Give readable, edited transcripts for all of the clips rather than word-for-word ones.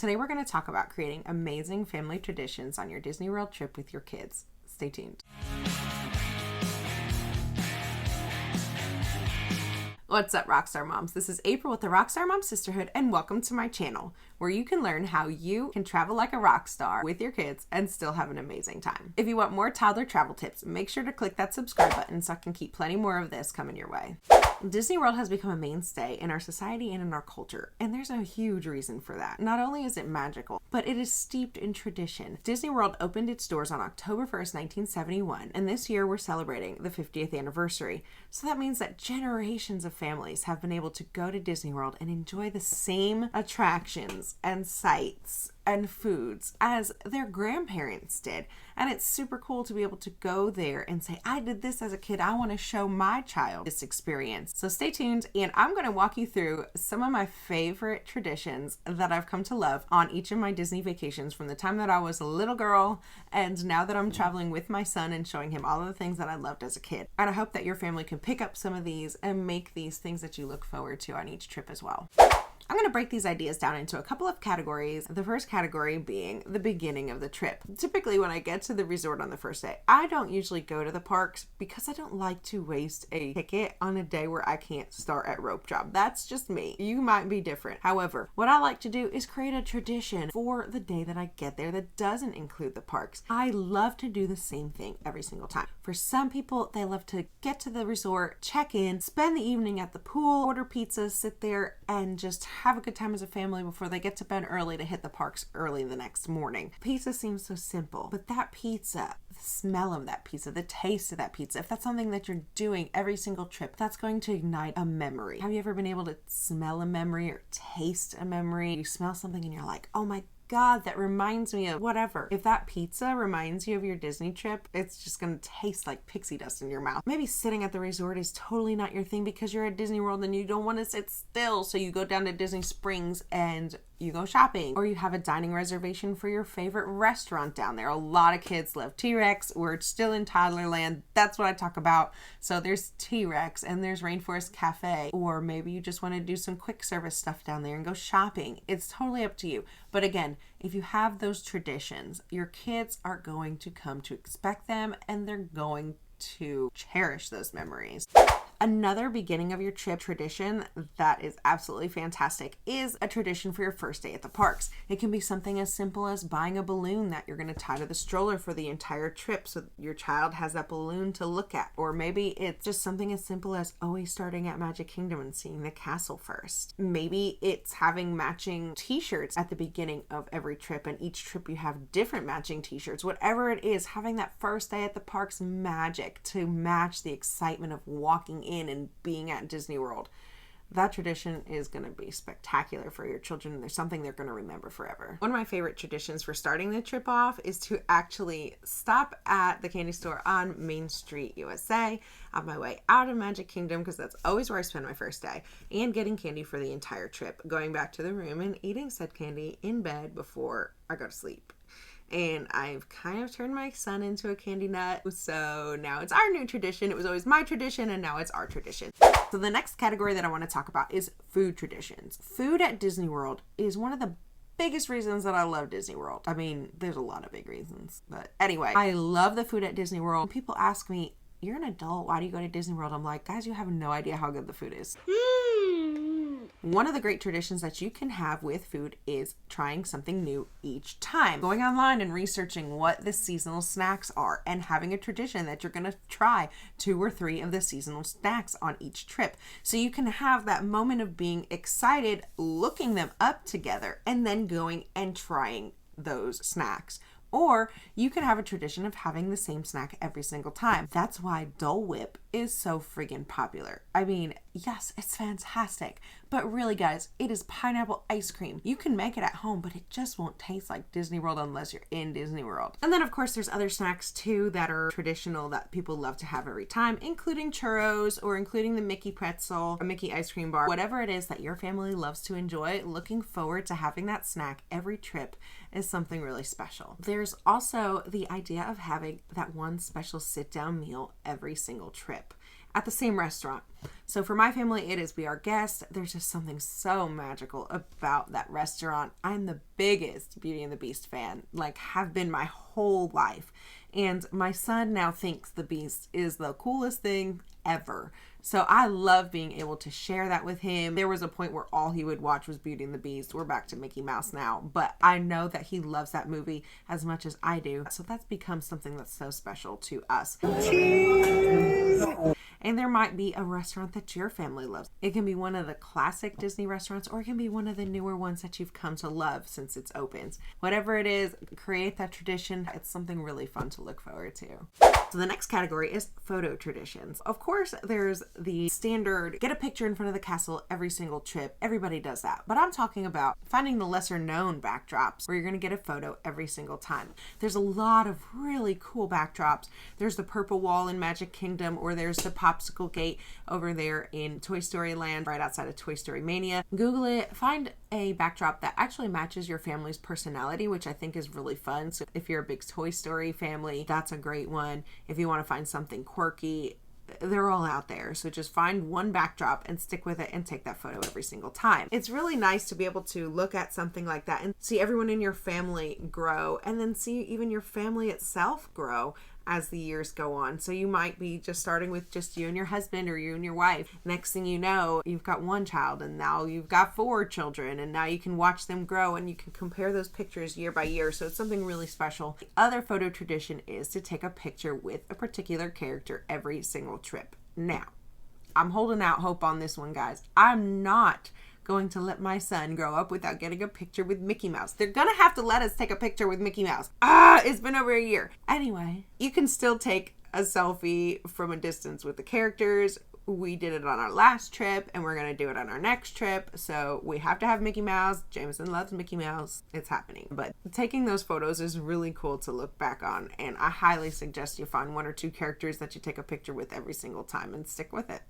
Today we're going to talk about creating amazing family traditions on your Disney World trip with your kids. Stay tuned. What's up, Rockstar Moms? This is April with the Rockstar Mom Sisterhood, and welcome to my channel, where you can learn how you can travel like a rock star with your kids and still have an amazing time. If you want more toddler travel tips, make sure to click that subscribe button so I can keep plenty more of this coming your way. Disney World has become a mainstay in our society and in our culture, and there's a huge reason for that. Not only is it magical, but it is steeped in tradition. Disney World opened its doors on October 1st, 1971, and this year we're celebrating the 50th anniversary. So that means that generations of families have been able to go to Disney World and enjoy the same attractions and sights and foods as their grandparents did. And it's super cool to be able to go there and say, I did this as a kid. I want to show my child this experience. So stay tuned, and I'm going to walk you through some of my favorite traditions that I've come to love on each of my Disney vacations from the time that I was a little girl and now that I'm traveling with my son and showing him all of the things that I loved as a kid. And I hope that your family can pick up some of these and make these things that you look forward to on each trip as well. I'm going to break these ideas down into a couple of categories. The first category being the beginning of the trip. Typically, when I get to the resort on the first day, I don't usually go to the parks because I don't like to waste a ticket on a day where I can't start at rope drop. That's just me. You might be different. However, what I like to do is create a tradition for the day that I get there that doesn't include the parks. I love to do the same thing every single time. For some people, they love to get to the resort, check in, spend the evening at the pool, order pizza, sit there, and just have a good time as a family before they get to bed early to hit the parks early the next morning. Pizza seems so simple, but that pizza, the smell of that pizza, the taste of that pizza, if that's something that you're doing every single trip, that's going to ignite a memory. Have you ever been able to smell a memory or taste a memory? You smell something and you're like, oh my God, that reminds me of whatever. If that pizza reminds you of your Disney trip, it's just going to taste like pixie dust in your mouth. Maybe sitting at the resort is totally not your thing because you're at Disney World and you don't want to sit still. So you go down to Disney Springs and you go shopping, or you have a dining reservation for your favorite restaurant down there. A lot of kids love T-Rex. We're still in Toddlerland. That's what I talk about. So there's T-Rex and there's Rainforest Cafe, or maybe you just want to do some quick service stuff down there and go shopping. It's totally up to you. But again, if you have those traditions, your kids are going to come to expect them and they're going to cherish those memories. Another beginning of your trip tradition that is absolutely fantastic is a tradition for your first day at the parks. It can be something as simple as buying a balloon that you're going to tie to the stroller for the entire trip so your child has that balloon to look at. Or maybe it's just something as simple as always starting at Magic Kingdom and seeing the castle first. Maybe it's having matching t-shirts at the beginning of every trip, and each trip you have different matching t-shirts. Whatever it is, having that first day at the parks magic to match the excitement of walking in and being at Disney World. That tradition is going to be spectacular for your children, and there's something they're going to remember forever. One of my favorite traditions for starting the trip off is to actually stop at the candy store on Main Street, USA, on my way out of Magic Kingdom, because that's always where I spend my first day, and getting candy for the entire trip, going back to the room and eating said candy in bed before I go to sleep. And I've kind of turned my son into a candy nut. So now it's our new tradition. It was always my tradition, and now it's our tradition. So the next category that I want to talk about is food traditions. Food at Disney World is one of the biggest reasons that I love Disney World. I mean, there's a lot of big reasons. But anyway, I love the food at Disney World. People ask me, you're an adult, why do you go to Disney World? I'm like, guys, you have no idea how good the food is. One of the great traditions that you can have with food is trying something new each time. Going online and researching what the seasonal snacks are and having a tradition that you're going to try 2 or 3 of the seasonal snacks on each trip. So you can have that moment of being excited, looking them up together, and then going and trying those snacks. Or you can have a tradition of having the same snack every single time. That's why Dole Whip is so friggin' popular. I mean, yes, it's fantastic, but really guys, it is pineapple ice cream. You can make it at home, but it just won't taste like Disney World unless you're in Disney World. And then of course there's other snacks too that are traditional that people love to have every time, including churros or including the Mickey pretzel, a Mickey ice cream bar, whatever it is that your family loves to enjoy. Looking forward to having that snack every trip is something really special. There's also the idea of having that one special sit-down meal every single trip. at the same restaurant. So for my family, it is Be Our Guest. There's just something so magical about that restaurant. I'm the biggest Beauty and the Beast fan, like have been my whole life. And my son now thinks the Beast is the coolest thing ever. So I love being able to share that with him. There was a point where all he would watch was Beauty and the Beast. We're back to Mickey Mouse now, but I know that he loves that movie as much as I do. So that's become something that's so special to us. Cheese. And there might be a restaurant that your family loves. It can be one of the classic Disney restaurants, or it can be one of the newer ones that you've come to love since it's opened. Whatever it is, create that tradition. It's something really fun to look forward to. So the next category is photo traditions. Of course, there's the standard get a picture in front of the castle every single trip. Everybody does that. But I'm talking about finding the lesser known backdrops where you're going to get a photo every single time. There's a lot of really cool backdrops. There's the purple wall in Magic Kingdom, or there's the popsicle gate over there in Toy Story Land, right outside of Toy Story Mania. Google it, find a backdrop that actually matches your family's personality, which I think is really fun. So if you're a big Toy Story family, that's a great one. If you want to find something quirky, they're all out there. So just find one backdrop and stick with it and take that photo every single time. It's really nice to be able to look at something like that and see everyone in your family grow, and then see even your family itself grow as the years go on. So you might be just starting with just you and your husband, or you and your wife. Next thing you know, you've got one child, and now you've got 4 children, and now you can watch them grow and you can compare those pictures year by year. So it's something really special. The other photo tradition is to take a picture with a particular character every single trip. Now, I'm holding out hope on this one, guys. I'm not going to let my son grow up without getting a picture with Mickey Mouse. They're gonna have to let us take a picture with Mickey Mouse. It's been over a year. Anyway, you can still take a selfie from a distance with the characters. We did it on our last trip, and we're gonna do it on our next trip. So we have to have Mickey Mouse. Jameson loves Mickey Mouse. It's happening. But taking those photos is really cool to look back on, and I highly suggest you find 1 or 2 characters that you take a picture with every single time and stick with it.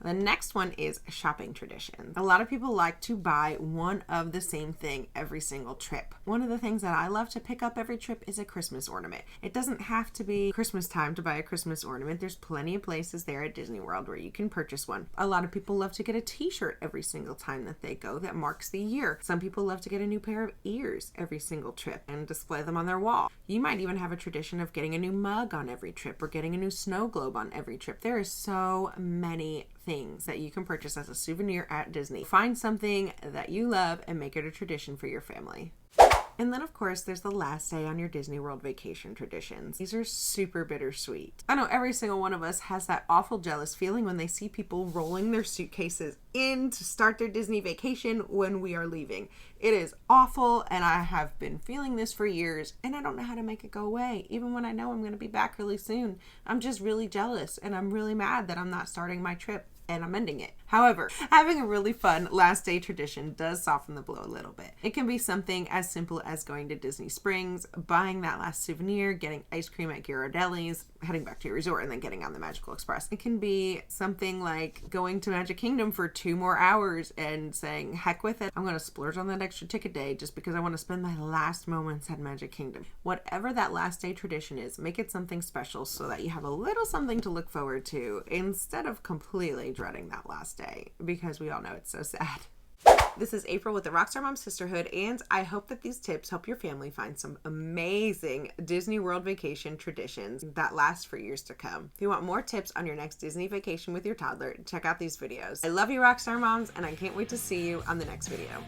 The next one is shopping traditions. A lot of people like to buy one of the same thing every single trip. One of the things that I love to pick up every trip is a Christmas ornament. It doesn't have to be Christmas time to buy a Christmas ornament. There's plenty of places there at Disney World where you can purchase one. A lot of people love to get a t-shirt every single time that they go that marks the year. Some people love to get a new pair of ears every single trip and display them on their wall. You might even have a tradition of getting a new mug on every trip, or getting a new snow globe on every trip. There are so many things that you can purchase as a souvenir at Disney. Find something that you love and make it a tradition for your family. And then, of course, there's the last day on your Disney World vacation traditions. These are super bittersweet. I know every single one of us has that awful jealous feeling when they see people rolling their suitcases in to start their Disney vacation when we are leaving. It is awful, and I have been feeling this for years, and I don't know how to make it go away. Even when I know I'm going to be back really soon, I'm just really jealous, and I'm really mad that I'm not starting my trip and I'm ending it. However, having a really fun last day tradition does soften the blow a little bit. It can be something as simple as going to Disney Springs, buying that last souvenir, getting ice cream at Ghirardelli's, heading back to your resort, and then getting on the Magical Express. It can be something like going to Magic Kingdom for 2 more hours and saying, heck with it, I'm going to splurge on that extra ticket day just because I want to spend my last moments at Magic Kingdom. Whatever that last day tradition is, make it something special so that you have a little something to look forward to instead of completely dreading that last day, because we all know it's so sad. This is April with the Rockstar Mom Sisterhood, and I hope that these tips help your family find some amazing Disney World vacation traditions that last for years to come. If you want more tips on your next Disney vacation with your toddler, check out these videos. I love you, Rockstar Moms, and I can't wait to see you on the next video.